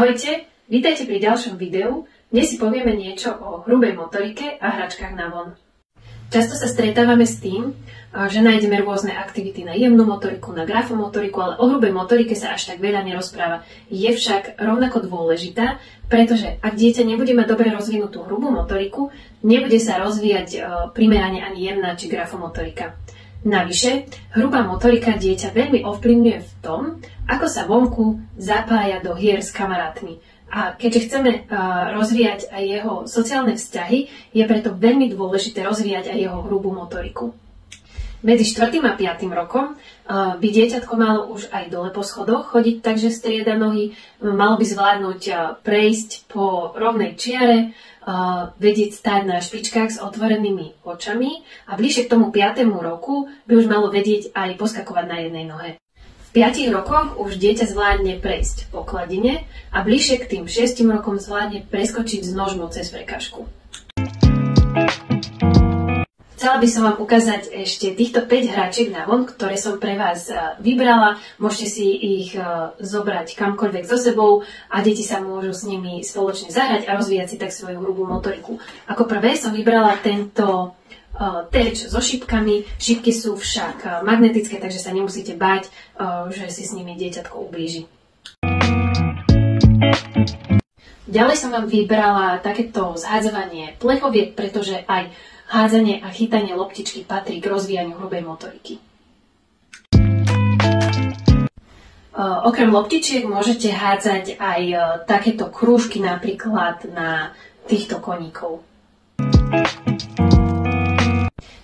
Ahojte, vítajte pri ďalšom videu. Dnes si povieme niečo o hrubej motorike a hračkách na von. Často sa stretávame s tým, že nájdeme rôzne aktivity na jemnú motoriku, na grafomotoriku, ale o hrubej motorike sa až tak veľa nerozpráva. Je však rovnako dôležitá, pretože ak dieťa nebude mať dobre rozvinutú hrubú motoriku, nebude sa rozvíjať primerane ani jemná či grafomotorika. Navyše, hrubá motorika dieťa veľmi ovplyvňuje v tom, ako sa vonku zapája do hier s kamarátmi. A keďže chceme rozvíjať aj jeho sociálne vzťahy, je preto veľmi dôležité rozvíjať aj jeho hrubú motoriku. Medzi 4. a 5. rokom by dieťatko malo už aj dole po schodoch chodiť, takže strieda nohy, malo by zvládnuť prejsť po rovnej čiare, vedieť stáť na špičkách s otvorenými očami a bližšie k tomu 5. roku by už malo vedieť aj poskakovať na jednej nohe. V 5 rokoch už dieťa zvládne prejsť po kladine a bližšie k tým 6 rokom zvládne preskočiť s nožmou cez prekažku. Chcela by som vám ukázať ešte týchto 5 hračiek na von, ktoré som pre vás vybrala. Môžete si ich zobrať kamkoľvek so sebou a deti sa môžu s nimi spoločne zahrať a rozvíjať si tak svoju hrubú motoriku. Ako prvé som vybrala tento terč so šípkami. Šípky sú však magnetické, takže sa nemusíte báť, že si s nimi dieťatko ublíži. Ďalej som vám vybrala takéto zhádzovanie plechoviek, pretože aj hádzanie a chytanie loptičky patrí k rozvíjaniu hrubej motoriky. Okrem loptičiek môžete hádzať aj takéto krúžky napríklad na týchto koníkov.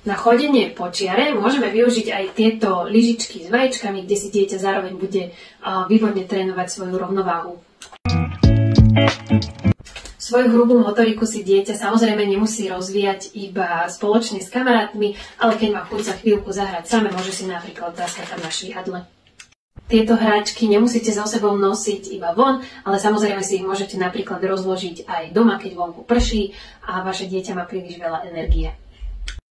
Na chodenie po čiare môžeme využiť aj tieto lyžičky s vajíčkami, kde si dieťa zároveň bude výborne trénovať svoju rovnováhu. Svoju hrubú motoriku si dieťa samozrejme nemusí rozvíjať iba spoločne s kamarátmi, ale keď má chuť za chvíľku zahrať same, môže si napríklad zaskakať na švihadle. Tieto hráčky nemusíte so sebou nosiť iba von, ale samozrejme si ich môžete napríklad rozložiť aj doma, keď vonku prší a vaše dieťa má príliš veľa energie.